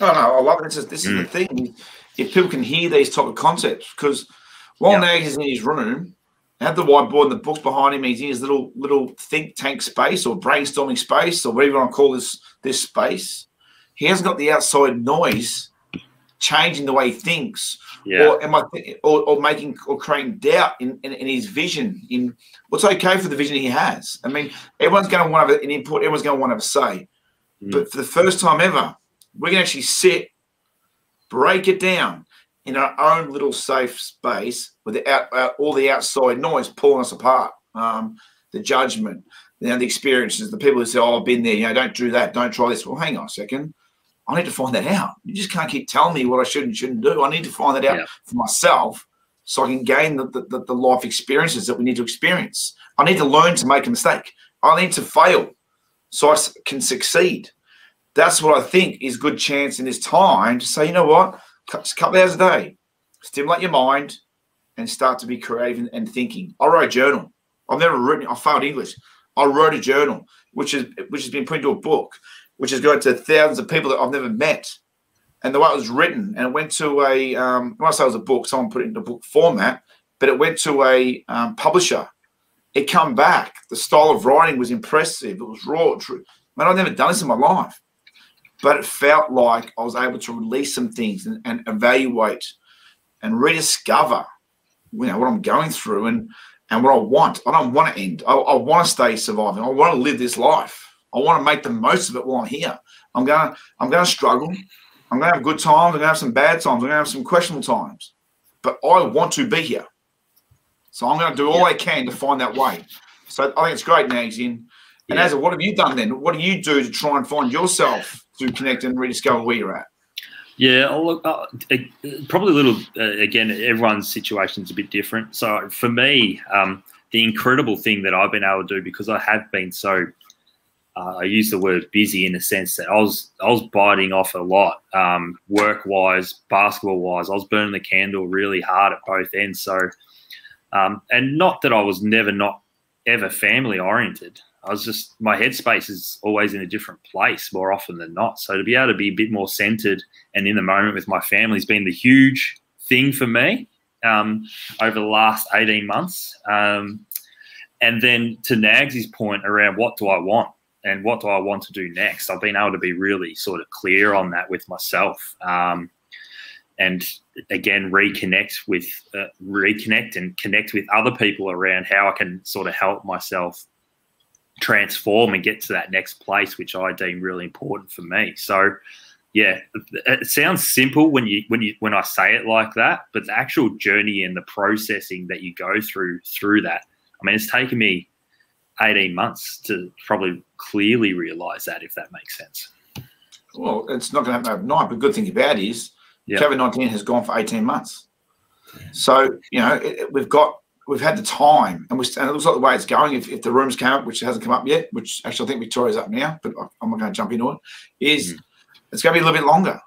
No, I love it. This is the thing. If people can hear these type of concepts, because while Nags is in his room, had the whiteboard and the books behind him, he's in his little think tank space or brainstorming space or whatever you want to call this space. He hasn't got the outside noise changing the way he thinks, Yeah. or am I or making or creating doubt in his vision, in what's okay for the vision he has? I mean, everyone's going to want to have an input, everyone's going to want to have a say, but for the first time ever, we can actually sit, break it down in our own little safe space without all the outside noise pulling us apart. The judgment, the experiences, the people who say, "Oh, I've been there. Don't do that. Don't try this." Well, hang on a second. I need to find that out. You just can't keep telling me what I should and shouldn't do. I need to find that out for myself so I can gain the life experiences that we need to experience. I need to learn to make a mistake. I need to fail so I can succeed. That's what I think is good chance in this time to say, you know what, just a couple of hours a day, stimulate your mind and start to be creative and thinking. I wrote a journal. I've never written, I failed English. I wrote a journal, which has been put into a book, which has gone to thousands of people that I've never met. And the way it was written, and it went to a, when I say it was a book, someone put it into book format, but it went to a publisher. It come back. The style of writing was impressive. It was raw. Man, I've never done this in my life. But it felt like I was able to release some things and evaluate and rediscover, what I'm going through and what I want. I don't want to end. I want to stay surviving. I want to live this life. I want to make the most of it while I'm here. I'm going to struggle. I'm going to have good times. I'm going to have some bad times. I'm going to have some questionable times. But I want to be here. So I'm going to do all I can to find that way. So I think it's great, Nagsy. And Azza, what have you done then? What do you do to try and find yourself to connect and rediscover where you're at? Yeah, look, probably a little, again, everyone's situation is a bit different. So for me, the incredible thing that I've been able to do, because I have been so, I use the word busy in the sense that I was biting off a lot, work-wise, basketball-wise. I was burning the candle really hard at both ends. So, and not that I was not ever family-oriented. I was just, my headspace is always in a different place more often than not. So to be able to be a bit more centered and in the moment with my family has been the huge thing for me over the last 18 months. And then to Nagsy's point around what do I want and what do I want to do next, I've been able to be really sort of clear on that with myself. And again, reconnect and connect with other people around how I can sort of help myself transform and get to that next place, which I deem really important for me. So yeah, it sounds simple when I say it like that, but the actual journey and the processing that you go through that, I mean, it's taken me 18 months to probably clearly realize that, if that makes sense. Well, it's not going to happen overnight, but the good thing about it is COVID-19 has gone for 18 months. So, we've had the time, and it looks like the way it's going, if the rooms came up, which hasn't come up yet, which actually I think Victoria's up now, but I'm not going to jump into it, is it's going to be a little bit longer.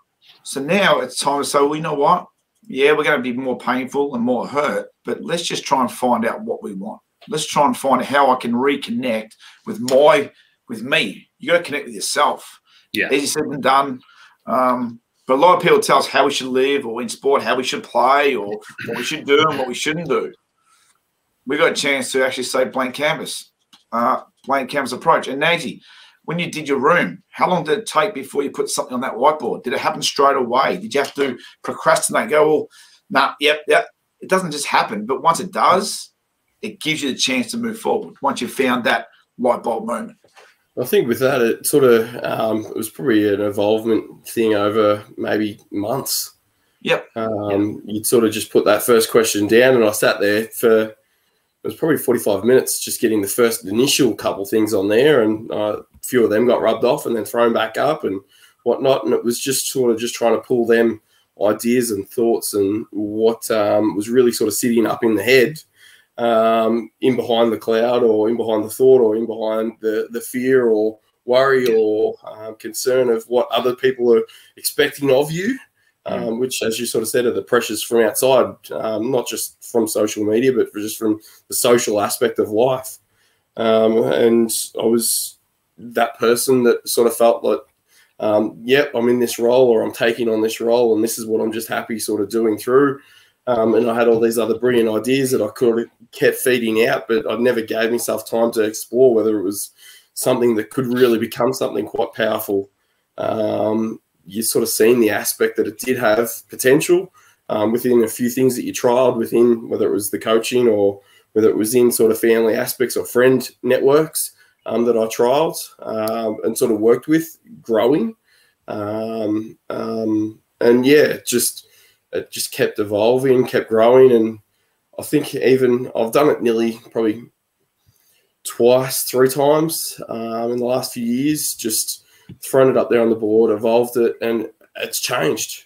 So now it's time to say, well, you know what? Yeah, we're going to be more painful and more hurt, but let's just try and find out what we want. Let's try and find out how I can reconnect with me. You got to connect with yourself. Yeah. Easy said than done. But a lot of people tell us how we should live, or in sport, how we should play, or what we should do and what we shouldn't do. We got a chance to actually say blank canvas approach. And Nagsy, when you did your room, how long did it take before you put something on that whiteboard? Did it happen straight away? Did you have to procrastinate? Go, well, nah, yep. It doesn't just happen, but once it does, it gives you the chance to move forward. Once you've found that light bulb moment. I think with that, it sort of it was probably an involvement thing over maybe months. Yep. You'd sort of just put that first question down, and I sat there for, it was probably 45 minutes just getting the first initial couple things on there, and a few of them got rubbed off and then thrown back up and whatnot. And it was just sort of just trying to pull them ideas and thoughts and what was really sort of sitting up in the head, in behind the cloud, or in behind the thought, or in behind the fear or worry or concern of what other people are expecting of you. Which, as you sort of said, are the pressures from outside, not just from social media, but just from the social aspect of life. And I was that person that sort of felt like, yep, I'm in this role, or I'm taking on this role, and this is what I'm just happy sort of doing through. And I had all these other brilliant ideas that I could have kept feeding out, but I never gave myself time to explore whether it was something that could really become something quite powerful. you sort of seen the aspect that it did have potential within a few things that you trialed within, whether it was the coaching or whether it was in sort of family aspects or friend networks that I trialed and sort of worked with growing. And yeah, it just kept evolving, kept growing. And I think even I've done it nearly probably twice, 3 times in the last few years, just thrown it up there on the board, evolved it, and it's changed.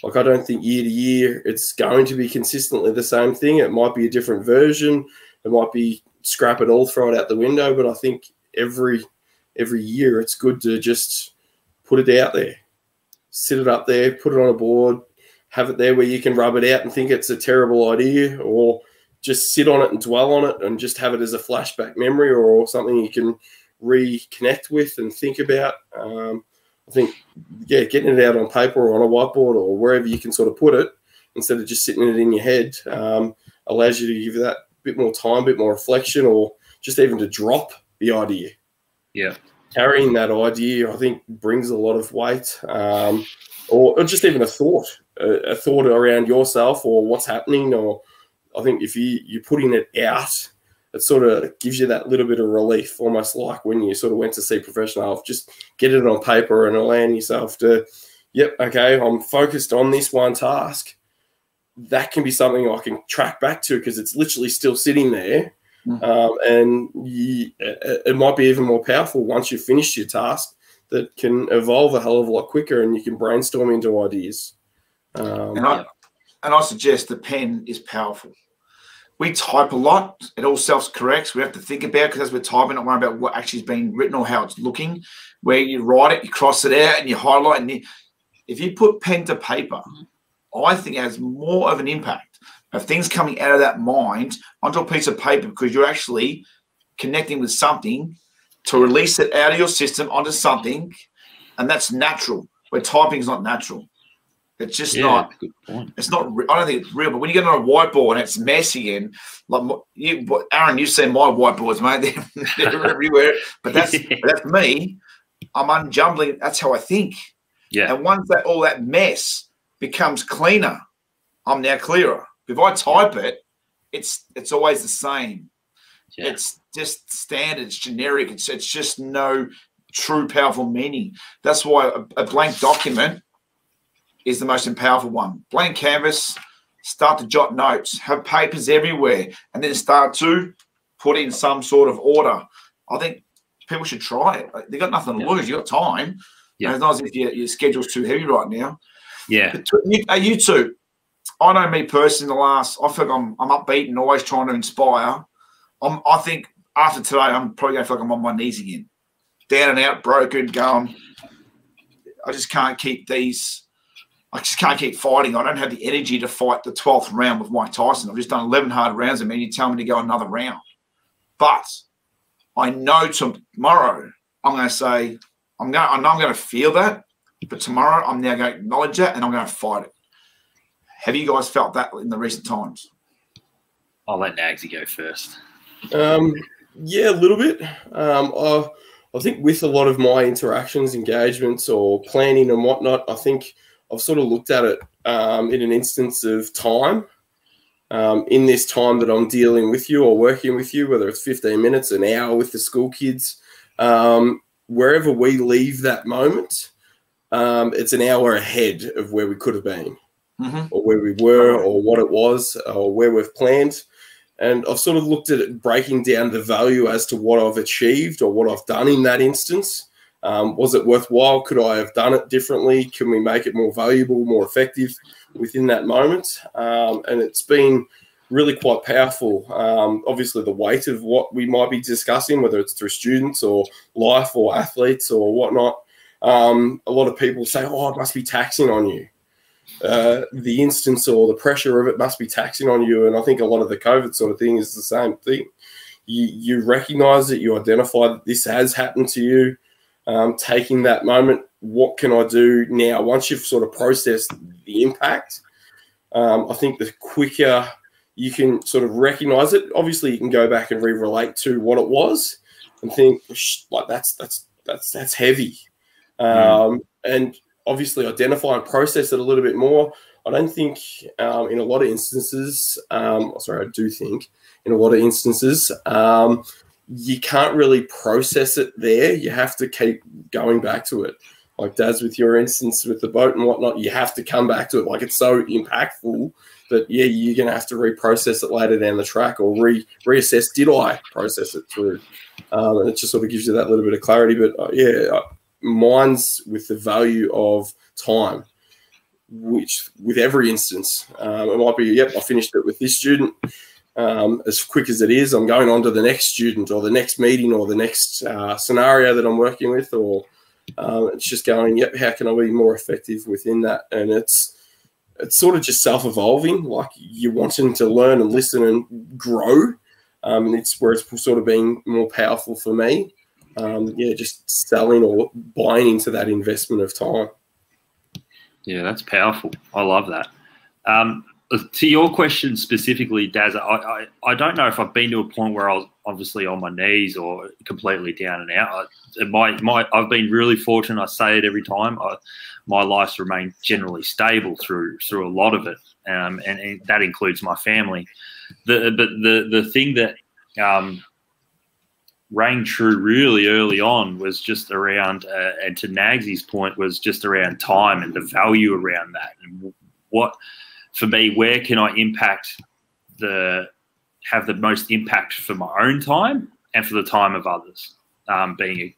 Like, I don't think year to year it's going to be consistently the same thing. It might be a different version. It might be scrap it all, throw it out the window. But I think every year it's good to just put it out there, sit it up there, put it on a board, have it there where you can rub it out and think it's a terrible idea, or just sit on it and dwell on it and just have it as a flashback memory or something you can reconnect with and think about. I think, yeah, getting it out on paper or on a whiteboard or wherever you can sort of put it instead of just sitting it in your head allows you to give that bit more time, bit more reflection, or just even to drop the idea. Yeah. Carrying that idea, I think, brings a lot of weight, or just even a thought around yourself or what's happening. Or I think if you're putting it out, it sort of gives you that little bit of relief, almost like when you sort of went to see professional health. Just get it on paper and allowing yourself to, yep, okay, I'm focused on this one task. That can be something I can track back to because it's literally still sitting there. And it might be even more powerful once you've finished your task, that can evolve a hell of a lot quicker and you can brainstorm into ideas. And I suggest the pen is powerful. We type a lot. It all self-corrects. We have to think about, because as we're typing, not worry about what actually is being written or how it's looking. Where you write it, you cross it out, and you highlight. And if you put pen to paper, I think it has more of an impact of things coming out of that mind onto a piece of paper, because you're actually connecting with something to release it out of your system onto something, and that's natural. Where typing is not natural. It's just not. Good point. It's not. I don't think it's real. But when you get on a whiteboard and it's messy, and like Aaron, you've seen my whiteboards, mate. They're everywhere. But that's me. I'm unjumbling. That's how I think. Yeah. And once that all that mess becomes cleaner, I'm now clearer. If I type it, it's always the same. Yeah. It's just standard. It's generic. It's just no true powerful meaning. That's why a blank document is the most powerful one. Blank canvas, start to jot notes, have papers everywhere, and then start to put in some sort of order. I think people should try it. They've got nothing to lose. You've got time. Yeah. It's not as if your schedule's too heavy right now. Yeah. You two, I know me personally, I feel like I'm upbeat and always trying to inspire. I think after today, I'm probably going to feel like I'm on my knees again. Down and out, broken, going. I just can't keep fighting. I don't have the energy to fight the 12th round with Mike Tyson. I've just done 11 hard rounds, and you tell me to go another round. But I know tomorrow I'm going to say, I know I'm going to feel that, but tomorrow I'm now going to acknowledge that and I'm going to fight it. Have you guys felt that in the recent times? I'll let Nagsy go first. Yeah, a little bit. I think with a lot of my interactions, engagements, or planning and whatnot, I think I've sort of looked at it in an instance of time. In this time that I'm dealing with you or working with you, whether it's 15 minutes, an hour with the school kids, wherever we leave that moment, it's an hour ahead of where we could have been, or where we were, or what it was, or where we've planned. And I've sort of looked at it, breaking down the value as to what I've achieved or what I've done in that instance. Was it worthwhile? Could I have done it differently? Can we make it more valuable, more effective within that moment? And it's been really quite powerful. Obviously, the weight of what we might be discussing, whether it's through students or life or athletes or whatnot, a lot of people say, oh, it must be taxing on you. The instance or the pressure of it must be taxing on you. And I think a lot of the COVID sort of thing is the same thing. You recognize it, you identify that this has happened to you. Taking that moment, what can I do now? Once you've sort of processed the impact, I think the quicker you can sort of recognize it. Obviously, you can go back and re-relate to what it was and think, like that's heavy. And obviously identify and process it a little bit more. I don't think in a lot of instances, I do think in a lot of instances, you can't really process it there. You have to keep going back to it. Like Daz, with your instance with the boat and whatnot, you have to come back to it. Like, it's so impactful that, yeah, you're going to have to reprocess it later down the track, or reassess, did I process it through? And it just sort of gives you that little bit of clarity. But mine's with the value of time, which with every instance, it might be, yep, I finished it with this student. As quick as it is, I'm going on to the next student or the next meeting or the next scenario that I'm working with, or it's just going, yep, how can I be more effective within that? And it's sort of just self-evolving, like you're wanting to learn and listen and grow. And it's where it's sort of being more powerful for me. Just selling or buying into that investment of time. Yeah, that's powerful. I love that. To your question specifically, Daz, I don't know if I've been to a point where I was obviously on my knees or completely down and out. I've been really fortunate. I say it every time. My life's remained generally stable through a lot of it, and that includes my family. But the thing that rang true really early on was just around, and to Nagsy's point, was just around time and the value around that, and what. For me, where can I have the most impact for my own time and for the time of others? Going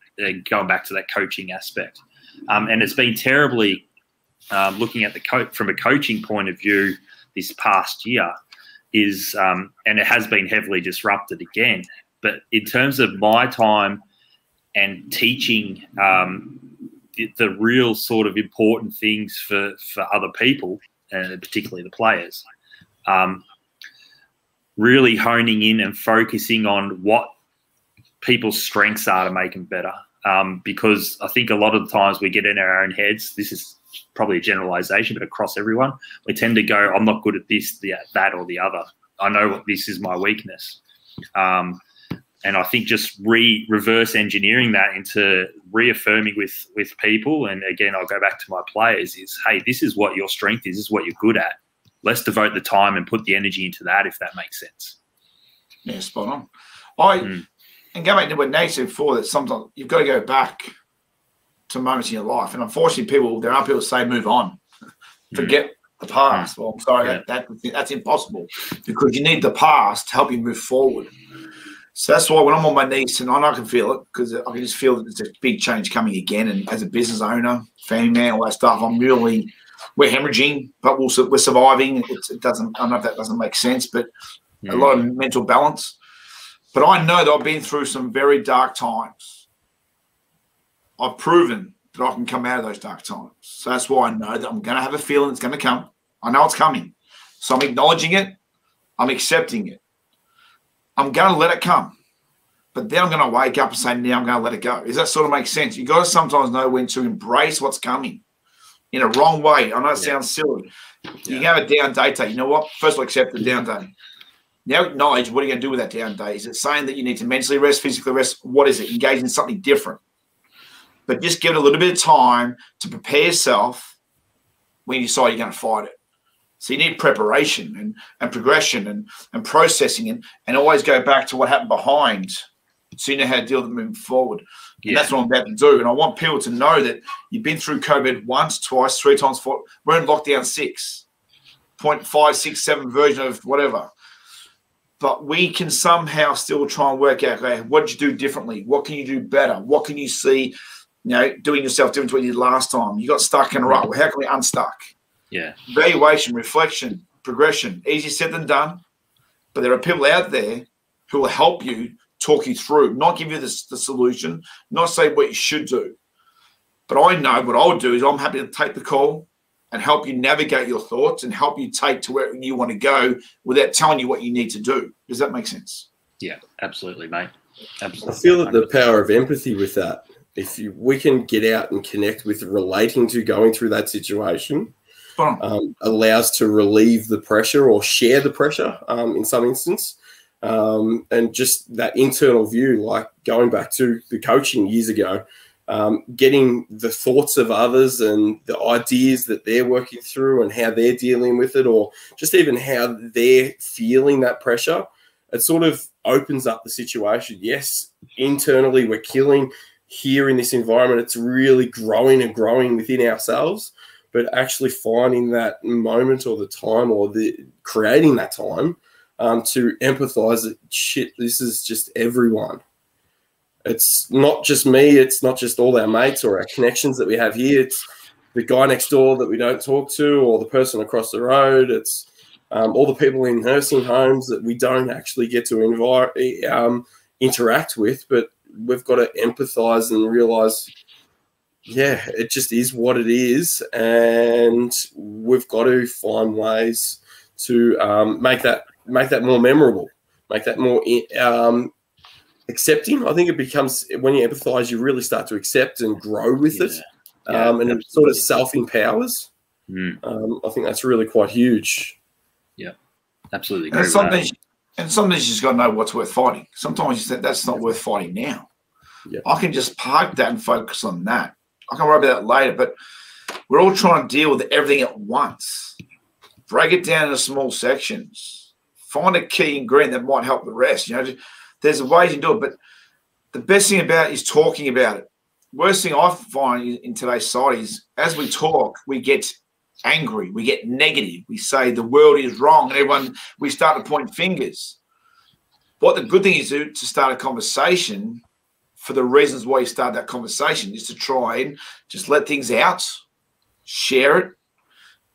back to that coaching aspect, and it's been terribly looking at from a coaching point of view this past year and it has been heavily disrupted again. But in terms of my time and teaching the real sort of important things for other people, and particularly the players, really honing in and focusing on what people's strengths are to make them better. Because I think a lot of the times we get in our own heads, this is probably a generalization, but across everyone, we tend to go, I'm not good at this, that, or the other. I know what this is my weakness. And I think just reverse engineering that into reaffirming with people. And again, I'll go back to my players is, hey, this is what your strength is. This is what you're good at. Let's devote the time and put the energy into that, if that makes sense. Yeah, spot on. And go back to what Nate said before, that sometimes you've got to go back to moments in your life. And unfortunately, there are people who say, move on, forget the past. Well, I'm sorry, that's impossible, because you need the past to help you move forward. So that's why when I'm on my knees tonight, I can feel it, because I can just feel that there's a big change coming again. And as a business owner, family man, all that stuff, we're hemorrhaging, but we're surviving. I don't know if that doesn't make sense, but a lot of mental balance. But I know that I've been through some very dark times. I've proven that I can come out of those dark times. So that's why I know that I'm going to have a feeling it's going to come. I know it's coming. So I'm acknowledging it. I'm accepting it. I'm going to let it come. But then I'm going to wake up and say, now I'm going to let it go. Does that sort of make sense? You've got to sometimes know when to embrace what's coming in a wrong way. I know it sounds silly. You can have a down day today. You know what? First of all, accept the down day. Now acknowledge, what are you going to do with that down day? Is it saying that you need to mentally rest, physically rest? What is it? Engage in something different. But just give it a little bit of time to prepare yourself when you decide you're going to fight it. So you need preparation and progression and processing and always go back to what happened behind, so you know how to deal with it moving forward. And that's what I'm about to do. And I want people to know that you've been through COVID once, twice, 3 times, 4. We're in lockdown 6.5, 6, 7 version of whatever. But we can somehow still try and work out, okay, what did you do differently? What can you do better? What can you see, doing yourself different to what you did last time? You got stuck in a rut. Well, how can we unstuck? Yeah. Evaluation, reflection, progression. Easier said than done. But there are people out there who will help you, talk you through, not give you the solution, not say what you should do. But I know what I'll do is I'm happy to take the call and help you navigate your thoughts and help you take to where you want to go without telling you what you need to do. Does that make sense? Yeah, absolutely, mate. Absolutely. I feel that the power of empathy with that, we can get out and connect with relating to going through that situation, allows to relieve the pressure or share the pressure in some instance. And just that internal view, like going back to the coaching years ago, getting the thoughts of others and the ideas that they're working through and how they're dealing with it, or just even how they're feeling that pressure. It sort of opens up the situation. Yes, internally we're killing. Here in this environment, it's really growing and growing within ourselves, but actually finding that moment or the time or creating that time to empathize that shit, this is just everyone. It's not just me. It's not just all our mates or our connections that we have here. It's the guy next door that we don't talk to, or the person across the road. It's all the people in nursing homes that we don't actually get to interact with, but we've got to empathize and realize, yeah, it just is what it is, and we've got to find ways to make that more memorable, make that more accepting. I think it becomes, when you empathize, you really start to accept and grow with it, and it sort of self-empowers. I think that's really quite huge. Yeah, absolutely. And sometimes you just got to know what's worth fighting. Sometimes you say that's not worth fighting now. Yeah. I can just park that and focus on that. I can worry about that later, but we're all trying to deal with everything at once. Break it down into small sections. Find a key ingredient that might help the rest. You know, there's a way you can do it, but the best thing about it is talking about it. Worst thing I find in today's society is, as we talk, we get angry, we get negative, we say the world is wrong, and we start to point fingers. What the good thing is to start a conversation, for the reasons why you start that conversation, is to try and just let things out, share it.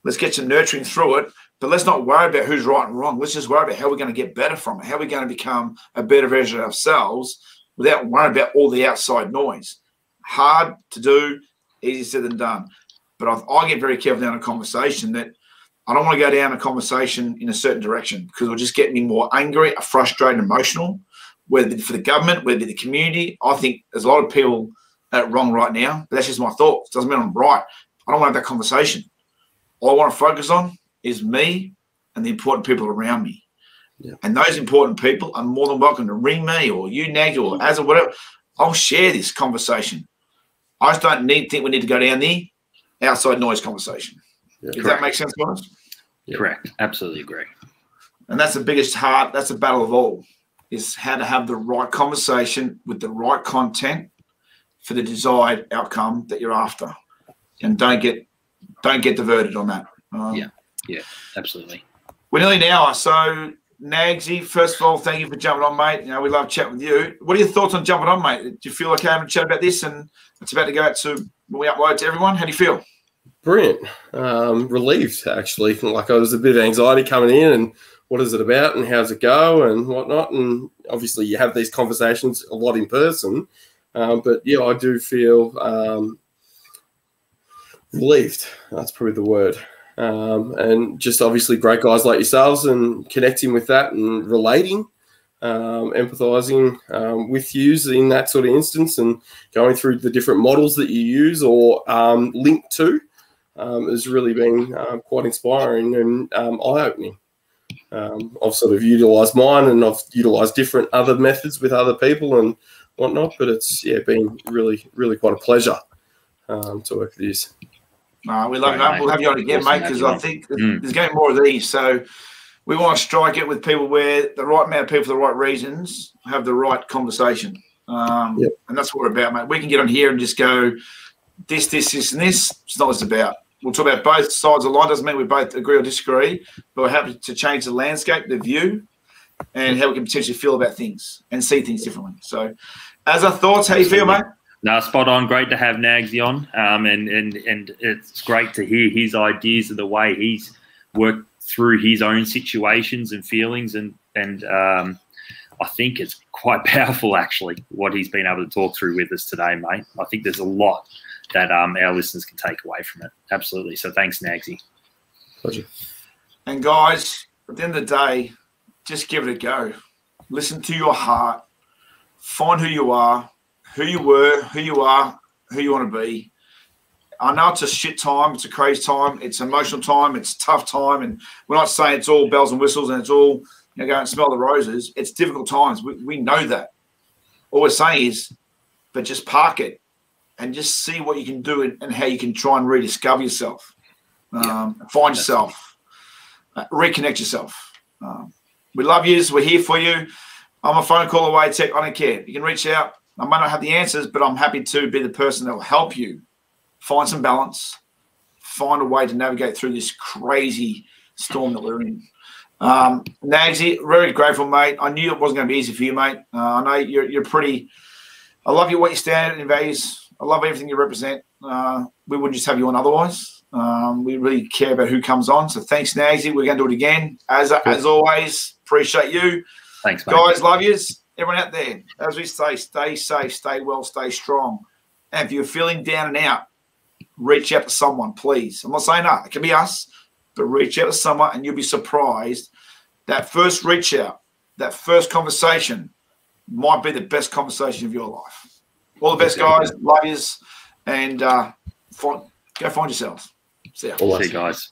Let's get some nurturing through it, but let's not worry about who's right and wrong. Let's just worry about how we're going to get better from it, how we're going to become a better version of ourselves without worrying about all the outside noise. Hard to do, easier said than done. But I get very careful down a conversation that I don't want to go down a conversation in a certain direction, because it'll just get me more angry, frustrated, emotional, whether it be for the government, whether it be the community. I think there's a lot of people that are wrong right now, but that's just my thoughts. Doesn't mean I'm right. I don't want to have that conversation. All I want to focus on is me and the important people around me. Yeah. And those important people are more than welcome to ring me, or you, Nag, or Az, or whatever. I'll share this conversation. I just don't think we need to go down the outside noise conversation. Yeah, Does that make sense, guys? Yeah. Correct. Absolutely agree. And that's the biggest that's the battle of all, is how to have the right conversation with the right content for the desired outcome that you're after. And don't get diverted on that. Yeah, absolutely. We're nearly an hour. So, Nagsy, first of all, thank you for jumping on, mate. You know, we love chatting with you. What are your thoughts on jumping on, mate? Do you feel okay having a chat about this, and it's about to go out to, when we upload to everyone? How do you feel? Brilliant. Relieved, actually. Like, I was a bit of anxiety coming in, and what is it about, and how's it go, and whatnot. And obviously you have these conversations a lot in person. But, yeah, I do feel relieved. That's probably the word. And just obviously great guys like yourselves, and connecting with that and relating, empathizing with you in that sort of instance, and going through the different models that you use or link to has really been quite inspiring and eye-opening. I've sort of utilised mine, and I've utilised different other methods with other people and whatnot, but it's been really, really quite a pleasure to work with you. We love that. We'll have you on again, mate, because I think there's going to be more of these. So we want to strike it with people where the right amount of people for the right reasons have the right conversation. And that's what we're about, mate. We can get on here and just go this, and this. It's not what it's about. We'll talk about both sides of the line. Doesn't mean we both agree or disagree, but we're happy to change the landscape, the view, and how we can potentially feel about things and see things differently. So, as our thoughts, how you feel, mate? No, spot on. Great to have Nagsy on, and it's great to hear his ideas and the way he's worked through his own situations and feelings, and I think it's quite powerful, actually, what he's been able to talk through with us today, mate. I think there's a lot that our listeners can take away from it. Absolutely. So thanks, Nagsy. Pleasure. And guys, at the end of the day, just give it a go. Listen to your heart. Find who you are, who you were, who you are, who you want to be. I know it's a shit time. It's a crazy time. It's emotional time. It's a tough time. And we're not saying it's all bells and whistles and it's all, go and smell the roses. It's difficult times. We know that. All we're saying is, but just park it. and just see what you can do and how you can try and rediscover yourself, find yourself, reconnect yourself. We love you. We're here for you. I'm a phone call away. I don't care. You can reach out. I might not have the answers, but I'm happy to be the person that will help you find some balance, find a way to navigate through this crazy storm that we're in. Nagsy, very grateful, mate. I knew it wasn't going to be easy for you, mate. I know you're pretty. I love you, what you stand in values. I love everything you represent. We wouldn't just have you on otherwise. We really care about who comes on. So thanks, Nagsy. We're going to do it again. As always, appreciate you. Thanks, mate. Guys, love yous. Everyone out there, as we say, stay safe, stay well, stay strong. And if you're feeling down and out, reach out to someone, please. I'm not saying that. It can be us, but reach out to someone and you'll be surprised. That first reach out, that first conversation might be the best conversation of your life. All the best, guys. Love yous. And go find yourselves. See ya. See you guys.